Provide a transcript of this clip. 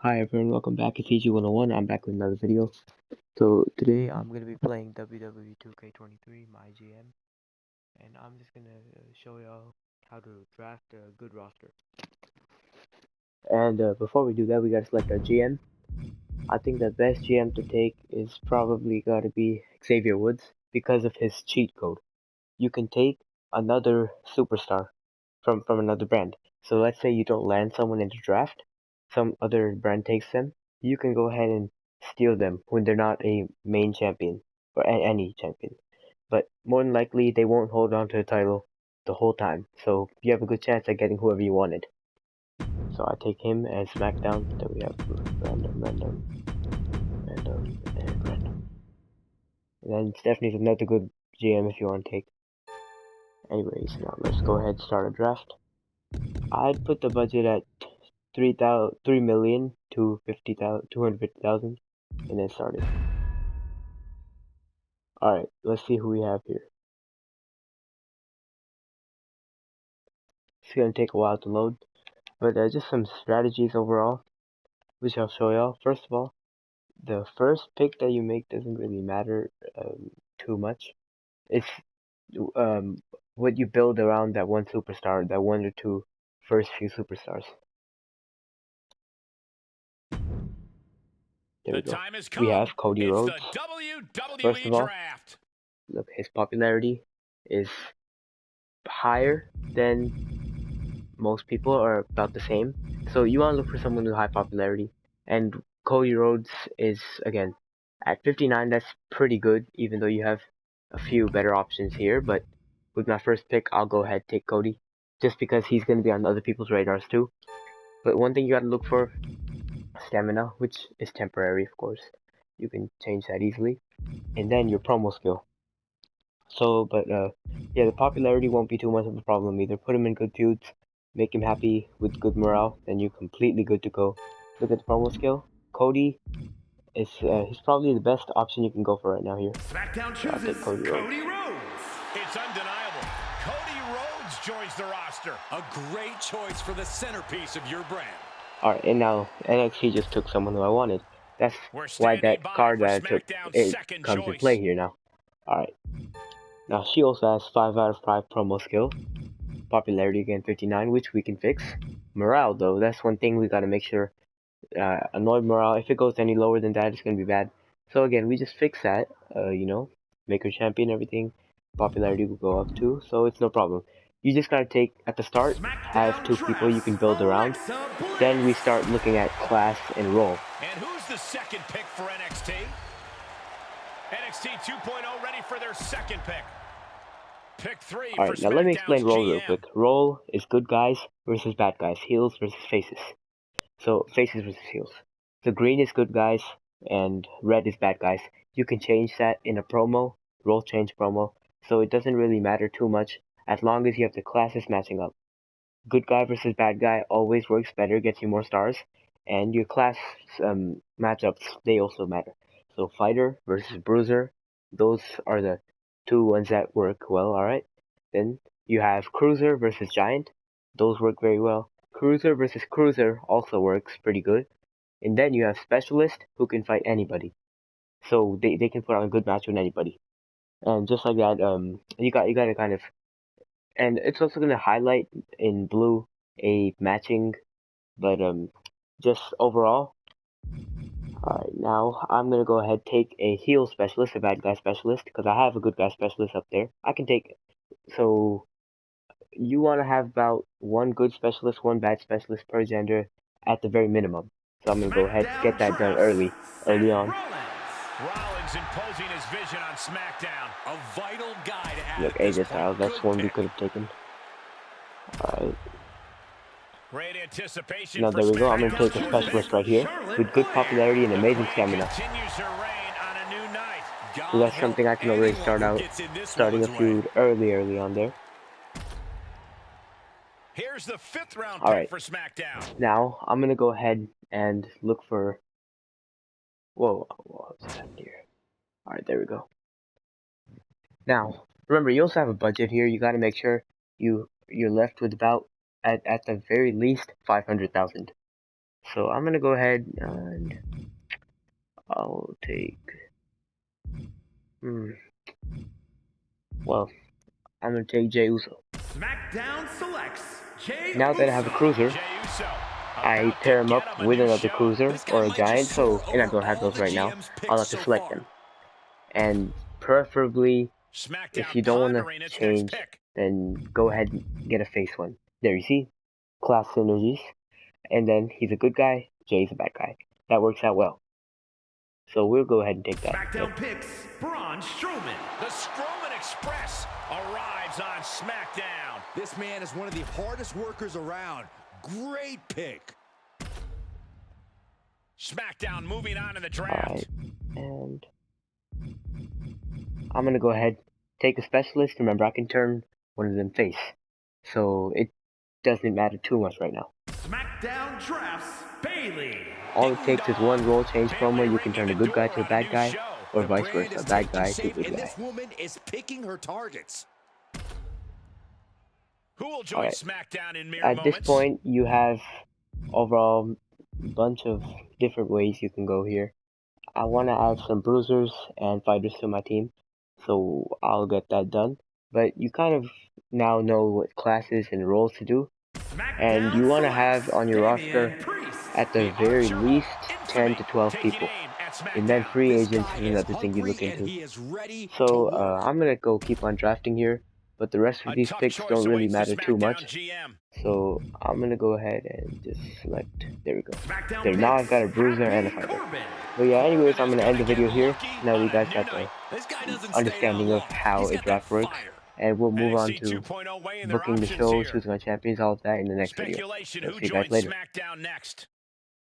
Hi everyone, welcome back. It's EG101. I'm back with another video. So today I'm going to be playing WWE 2K23 MyGM, and I'm just going to show y'all how to draft a good roster. And before we do that, we got to select our GM. I think the best GM to take is probably got to be Xavier Woods because of his cheat code. You can take another superstar from another brand. So let's say you don't land someone in the draft, some other brand takes them, you can go ahead and steal them when they're not a main champion or any champion. But more than likely they won't hold on to the title the whole time. So you have a good chance at getting whoever you wanted. So I take him as SmackDown. Then we have random, and random. And then Stephanie's another good GM if you want to take. Anyways, now let's go ahead and start a draft. I'd put the budget at 3,000,000 to 250,000, and then start it. Alright, let's see who we have here. It's gonna take a while to load, but just some strategies overall, which I'll show y'all. First of all, the first pick that you make doesn't really matter too much. It's what you build around that one superstar, that one or two first few superstars. There we go. We have Cody Rhodes. First of all, look, his popularity is higher than most people, are about the same. So you want to look for someone with high popularity. And Cody Rhodes is, again, at 59, that's pretty good, even though you have a few better options here. But with my first pick, I'll go ahead and take Cody, just because he's going to be on other people's radars too. But one thing you got to look for, stamina, which is temporary, of course. You can change that easily. And then your promo skill. So, but yeah, the popularity won't be too much of a problem either. Put him in good feuds, make him happy with good morale, then you're completely good to go. Look at the promo skill. Cody is he's probably the best option you can go for right now here. SmackDown chooses Cody Rhodes. It's undeniable. Cody Rhodes joins the roster. A great choice for the centerpiece of your brand. Alright, and now NXT just took someone who I wanted. That's why that card that I took, it comes in play here now. Alright. Now she also has 5 out of 5 promo skill. Popularity again 59, which we can fix. Morale though, that's one thing we gotta make sure. Annoyed morale, if it goes any lower than that, it's gonna be bad. So again, we just fix that, you know, make her champion, everything. Popularity will go up too, so it's no problem. You just gotta take, at the start, have 2 people you can build around. Then we start looking at class and role. And who's the second pick for NXT? NXT 2.0 ready for their second pick. Pick 3 for Alright, now let me explain role real quick. Role is good guys versus bad guys, heels versus faces. So, faces versus heels. So green is good guys, and red is bad guys. You can change that in a promo, role change promo, so it doesn't really matter too much, as long as you have the classes matching up. Good guy versus bad guy always works better, gets you more stars, and your class matchups, they also matter. So fighter versus bruiser, those are the 2 ones that work well, alright? Then you have cruiser versus giant, those work very well. Cruiser versus cruiser also works pretty good. And then you have specialist who can fight anybody. So they can put on a good match with anybody. And just like that, you gotta kind of, and it's also gonna highlight in blue a matching, but just overall. Alright, now I'm gonna go ahead take a heel specialist, a bad guy specialist, because I have a good guy specialist up there. I can take, so you want to have about 1 good specialist, 1 bad specialist per gender at the very minimum. So I'm gonna go ahead and get that done early on. Rollins imposing his vision on SmackDown. A vital guy to add. Look, AJ Styles, that's one we could have taken. Alright. Great anticipation. Now there we go, I'm gonna take a specialist right here with good popularity and amazing stamina. So that's something I can already starting a feud early on there. Here's the 5th round pick for SmackDown. Now I'm gonna go ahead and look for. Whoa, what's that here? Alright, there we go. Now, remember, you also have a budget here. You gotta make sure you're left with about, at the very least, 500,000. So I'm gonna go ahead and I'll take. Well, I'm gonna take Jey Uso. SmackDown selects Jey Now that I have a cruiser, I pair him up with another cruiser or a giant toe, and I don't have those right now. I'll have to select them. And preferably, if you don't want to change, then go ahead and get a face one. There you see, class synergies. And then he's a good guy, Jay's a bad guy. That works out well. So we'll go ahead and take that. SmackDown picks Braun Strowman. The Strowman Express arrives on SmackDown. This man is one of the hardest workers around. Great pick. SmackDown moving on in the draft. Alright, and I'm gonna go ahead, take a specialist. Remember, I can turn one of them face. So it doesn't matter too much right now. SmackDown drafts Bayley. All it takes is one role change promo. You can turn a good guy to a bad guy, or vice versa, a bad guy to a good guy. This woman is picking her targets. Who will join SmackDown in mere moments? At this point, you have overall a bunch of different ways you can go here. I want to add some bruisers and fighters to my team, so I'll get that done. But you kind of now know what classes and roles to do, and you want to have on your roster at the very least 10 to 12 people. And then free agents is another thing you look into. So I'm gonna go keep on drafting here, but the rest of these picks don't really matter too much. So I'm gonna go ahead and just select. There we go. There, now I've got a bruiser and a fighter. But yeah, anyways, I'm gonna end the video here. Now you guys got the understanding of how a draft works. And we'll move on to booking the show, choosing our champions, all of that in the next video. So see you guys later.